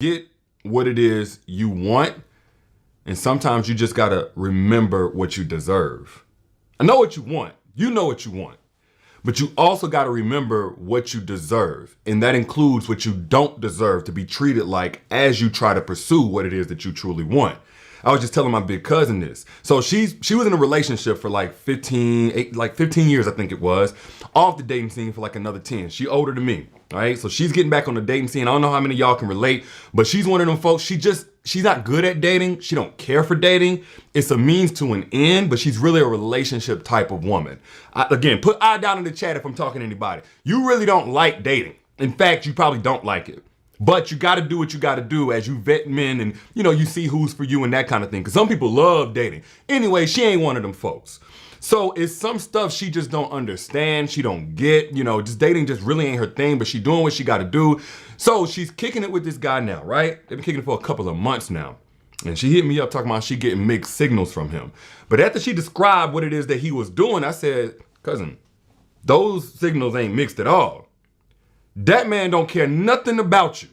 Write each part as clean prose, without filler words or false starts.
get what it is you want, and sometimes you just gotta remember what you deserve. I know what you want. You know what you want. But you also gotta remember what you deserve. And that includes what you don't deserve to be treated like as you try to pursue what it is that you truly want. I was just telling my big cousin this. So she was in a relationship for like 15 years, I think it was, off the dating scene for like another 10. She older than me, all right? So she's getting back on the dating scene. I don't know how many of y'all can relate, but she's one of them folks. She's not good at dating. She don't care for dating. It's a means to an end, but she's really a relationship type of woman. Again, put I down in the chat if I'm talking to anybody. You really don't like dating. In fact, you probably don't like it. But you got to do what you got to do as you vet men and, you see who's for you and that kind of thing. Because some people love dating. Anyway, she ain't one of them folks. So it's some stuff she just don't understand. She don't get, just dating just really ain't her thing, but she doing what she got to do. So she's kicking it with this guy now, right? They've been kicking it for a couple of months now. And she hit me up talking about she getting mixed signals from him. But after she described what it is that he was doing, I said, cousin, those signals ain't mixed at all. That man don't care nothing about you.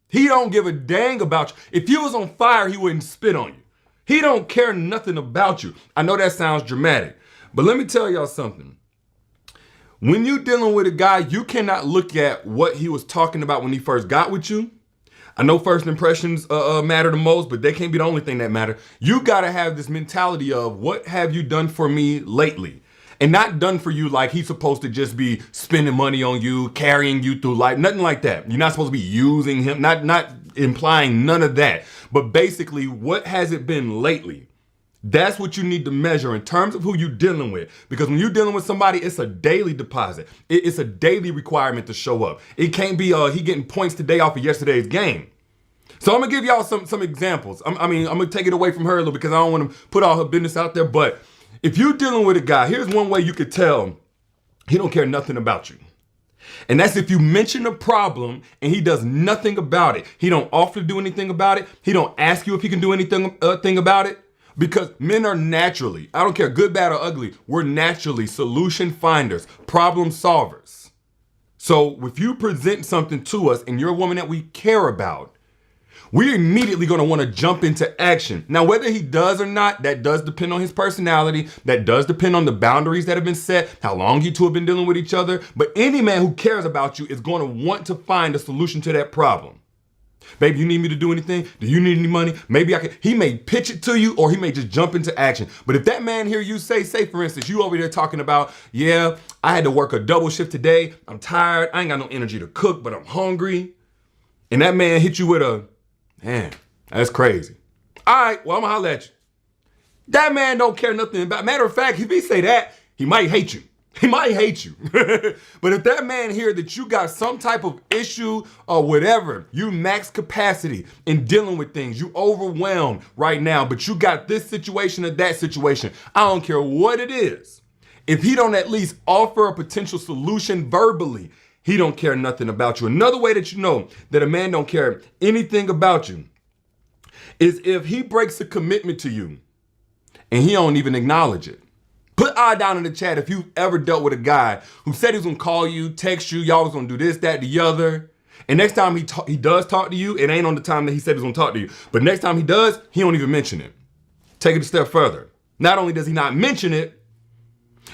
He don't give a dang about you. If you was on fire, he wouldn't spit on you. He don't care nothing about you. I know that sounds dramatic, but let me tell y'all something. When you dealing with a guy, you cannot look at what he was talking about when he first got with you. I know first impressions matter the most, but they can't be the only thing that matter. You gotta have this mentality of what have you done for me lately? And not done for you like he's supposed to just be spending money on you, carrying you through life, nothing like that. You're not supposed to be using him, not implying none of that. But basically, what has it been lately? That's what you need to measure in terms of who you're dealing with. Because when you're dealing with somebody, it's a daily deposit. It's a daily requirement to show up. It can't be he getting points today off of yesterday's game. So I'm gonna give y'all some examples. I'm gonna take it away from her a little because I don't want to put all her business out there, but if you're dealing with a guy, here's one way you could tell he don't care nothing about you. And that's if you mention a problem and he does nothing about it. He don't offer to do anything about it. He don't ask you if he can do anything thing about it. Because men are naturally, I don't care, good, bad, or ugly, we're naturally solution finders, problem solvers. So if you present something to us and you're a woman that we care about, we're immediately going to want to jump into action. Now, whether he does or not, that does depend on his personality. That does depend on the boundaries that have been set, how long you two have been dealing with each other. But any man who cares about you is going to want to find a solution to that problem. Babe, you need me to do anything? Do you need any money? Maybe I can. He may pitch it to you or he may just jump into action. But if that man hear you say, for instance, you over there talking about, yeah, I had to work a double shift today. I'm tired. I ain't got no energy to cook, but I'm hungry. And that man hit you with a, man, that's crazy. All right, well, I'm gonna holler at you. That man don't care nothing about. Matter of fact, if he say that, he might hate you. He might hate you. But if that man hear that you got some type of issue or whatever, you max capacity in dealing with things, you overwhelmed right now, but you got this situation or that situation, I don't care what it is. If he don't at least offer a potential solution verbally, he don't care nothing about you. Another way that you know that a man don't care anything about you is if he breaks a commitment to you and he don't even acknowledge it. Put I down in the chat if you've ever dealt with a guy who said he was gonna call you, text you, y'all was gonna do this, that, the other. And next time he does talk to you, it ain't on the time that he said he was gonna talk to you. But next time he does, he don't even mention it. Take it a step further. Not only does he not mention it,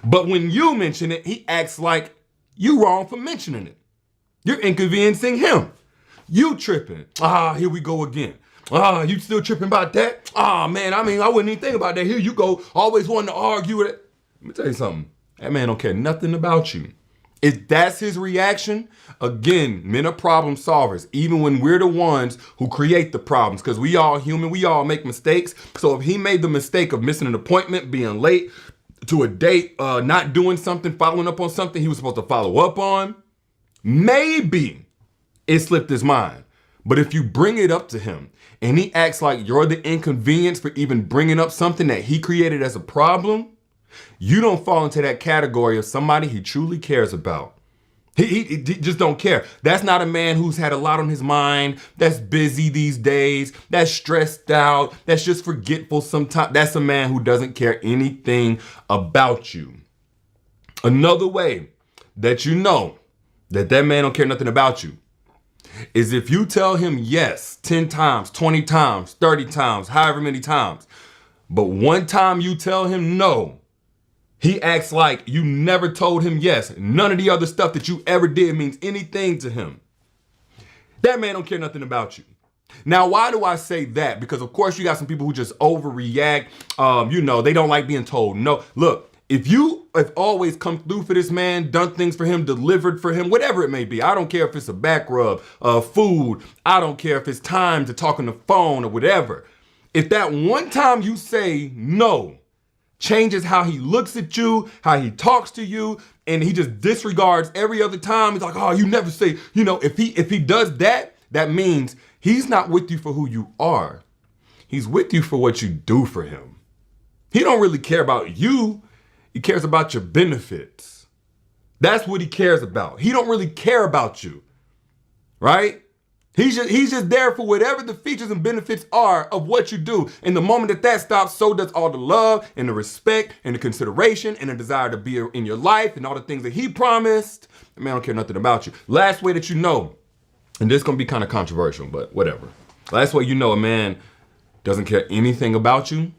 but when you mention it, he acts like you wrong for mentioning it. You're inconveniencing him. You tripping. Here we go again. You still tripping about that? Man, I wouldn't even think about that. Here you go, always wanting to argue with it. Let me tell you something. That man don't care nothing about you. If that's his reaction, again, men are problem solvers, even when we're the ones who create the problems, because we all human, we all make mistakes. So if he made the mistake of missing an appointment, being late to a date, not doing something, following up on something he was supposed to follow up on, maybe it slipped his mind. But if you bring it up to him and he acts like you're the inconvenience for even bringing up something that he created as a problem, you don't fall into that category of somebody he truly cares about. He just don't care. That's not a man who's had a lot on his mind, that's busy these days, that's stressed out, that's just forgetful sometimes. That's a man who doesn't care anything about you. Another way that you know that man don't care nothing about you is if you tell him yes 10 times, 20 times, 30 times, however many times, but one time you tell him no, he acts like you never told him yes. None of the other stuff that you ever did means anything to him. That man don't care nothing about you. Now, why do I say that? Because of course you got some people who just overreact. They don't like being told no. Look, if you have always come through for this man, done things for him, delivered for him, whatever it may be, I don't care if it's a back rub, food, I don't care if it's time to talk on the phone or whatever. If that one time you say no changes how he looks at you, how he talks to you, and he just disregards every other time, he's like, oh, you never say, if he does that, that means he's not with you for who you are. He's with you for what you do for him. He don't really care about you. He cares about your benefits. That's what he cares about. He don't really care about you, right? He's just there for whatever the features and benefits are of what you do. And the moment that stops, so does all the love and the respect and the consideration and the desire to be in your life and all the things that he promised. The man don't care nothing about you. Last way that you know, and this is gonna be kind of controversial, but whatever. Last way you know a man doesn't care anything about you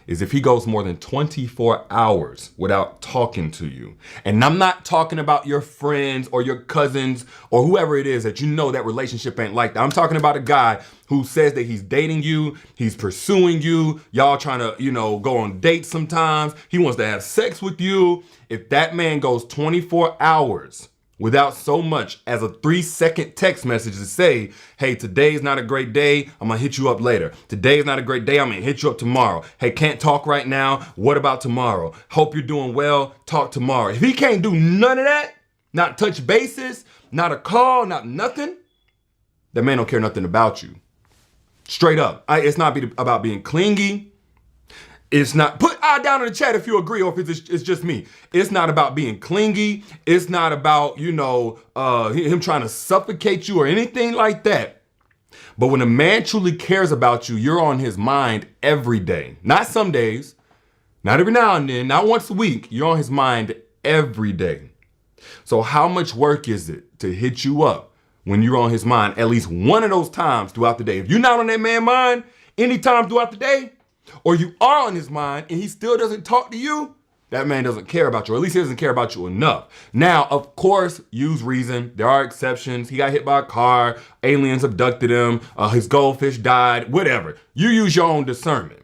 is if he goes more than 24 hours without talking to you. And I'm not talking about your friends or your cousins or whoever it is that you know that relationship ain't like that. I'm talking about a guy who says that he's dating you, he's pursuing you, y'all trying to, go on dates sometimes, he wants to have sex with you. If that man goes 24 hours without so much as a 3-second text message to say, hey, today's not a great day, I'm gonna hit you up later. Today's not a great day, I'm gonna hit you up tomorrow. Hey, can't talk right now, what about tomorrow? Hope you're doing well, talk tomorrow. If he can't do none of that, not touch bases, not a call, not nothing, that man don't care nothing about you. Straight up. It's not about being clingy. It's not, put down in the chat if you agree or if it's just me. It's not about being clingy. It's not about, him trying to suffocate you or anything like that. But when a man truly cares about you, you're on his mind every day. Not some days, not every now and then, not once a week. You're on his mind every day. So how much work is it to hit you up when you're on his mind at least one of those times throughout the day? If you're not on that man's mind anytime throughout the day, or you are on his mind and he still doesn't talk to you, that man doesn't care about you, or at least he doesn't care about you enough. Now, of course, use reason. There are exceptions. He got hit by a car, aliens abducted him, his goldfish died, whatever. You use your own discernment.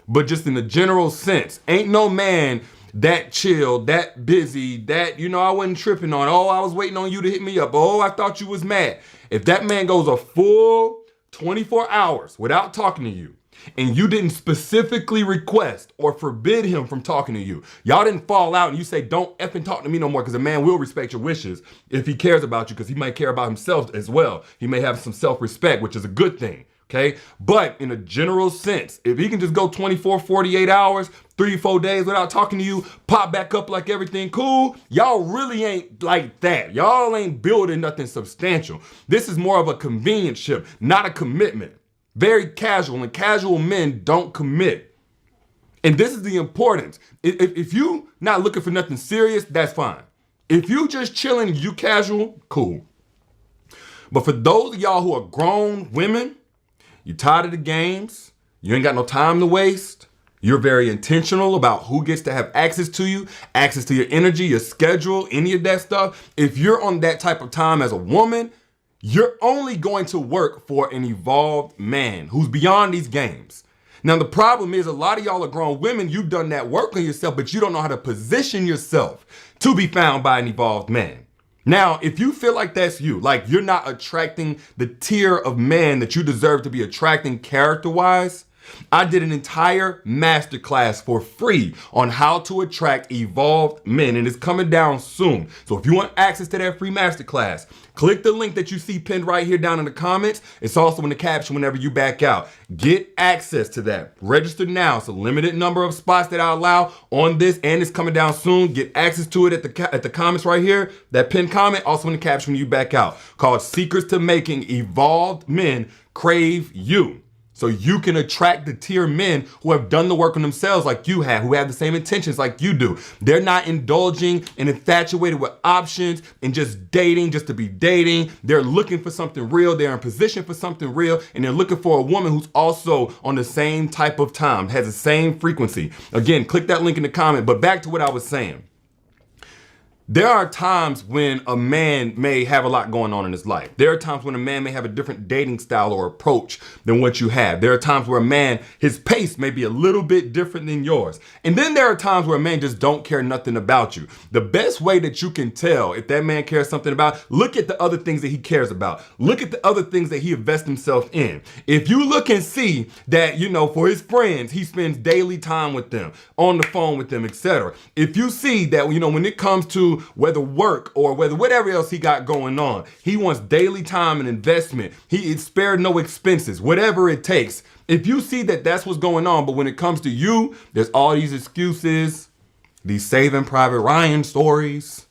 But just in the general sense, ain't no man that chill, that busy, that, I wasn't tripping on, oh, I was waiting on you to hit me up, oh, I thought you was mad. If that man goes a full 24 hours without talking to you, and you didn't specifically request or forbid him from talking to you, y'all didn't fall out and you say, don't effing talk to me no more, because a man will respect your wishes if he cares about you, because he might care about himself as well. He may have some self-respect, which is a good thing, okay? But in a general sense, if he can just go 24, 48 hours, 3-4 days without talking to you, pop back up like everything cool, y'all really ain't like that. Y'all ain't building nothing substantial. This is more of a convenience ship, not a commitment. Very casual, and casual men don't commit. And this is the importance. If you not looking for nothing serious, that's fine. If you just chilling, you casual, cool. But for those of y'all who are grown women, you tired of the games, you ain't got no time to waste, you're very intentional about who gets to have access to you, access to your energy, your schedule, any of that stuff. If you're on that type of time as a woman, you're only going to work for an evolved man who's beyond these games. Now, the problem is a lot of y'all are grown women. You've done that work on yourself, but you don't know how to position yourself to be found by an evolved man. Now, if you feel like that's you, like you're not attracting the tier of man that you deserve to be attracting character-wise, I did an entire masterclass for free on how to attract evolved men, and it's coming down soon. So if you want access to that free masterclass, click the link that you see pinned right here down in the comments. It's also in the caption whenever you back out. Get access to that. Register now. It's a limited number of spots that I allow on this, and it's coming down soon. Get access to it at the comments right here. That pinned comment, also in the caption when you back out. Called Secrets to Making Evolved Men Crave You. So you can attract the tier men who have done the work on themselves like you have, who have the same intentions like you do. They're not indulging and infatuated with options and just dating just to be dating. They're looking for something real. They're in position for something real. And they're looking for a woman who's also on the same type of time, has the same frequency. Again, click that link in the comment. But back to what I was saying. There are times when a man may have a lot going on in his life. There are times when a man may have a different dating style or approach than what you have. There are times where a man, his pace may be a little bit different than yours. And then there are times where a man just don't care nothing about you. The best way that you can tell if that man cares something about, look at the other things that he cares about. Look at the other things that he invests himself in. If you look and see that, for his friends, he spends daily time with them, on the phone with them, etc. If you see that, when it comes to whether work or whether whatever else he got going on, he wants daily time and investment. He is spared no expenses, whatever it takes. If you see that that's what's going on, but when it comes to you, there's all these excuses, these Saving Private Ryan stories,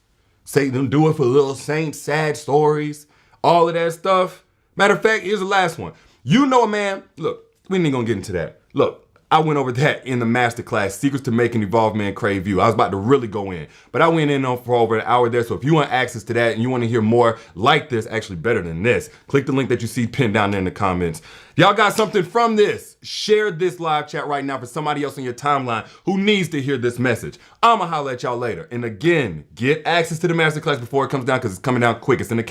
say them do it for little saints, sad stories, all of that stuff. Matter of fact, here's the last one. Man, look, we ain't gonna get into that. Look, I went over that in the masterclass, Secrets to Making Evolved Man Crave You. I was about to really go in, but I went in on for over an hour there. So if you want access to that and you want to hear more like this, actually better than this, click the link that you see pinned down there in the comments. Y'all got something from this? Share this live chat right now for somebody else in your timeline who needs to hear this message. I'ma holler at y'all later. And again, get access to the masterclass before it comes down because it's coming down quick. It's in the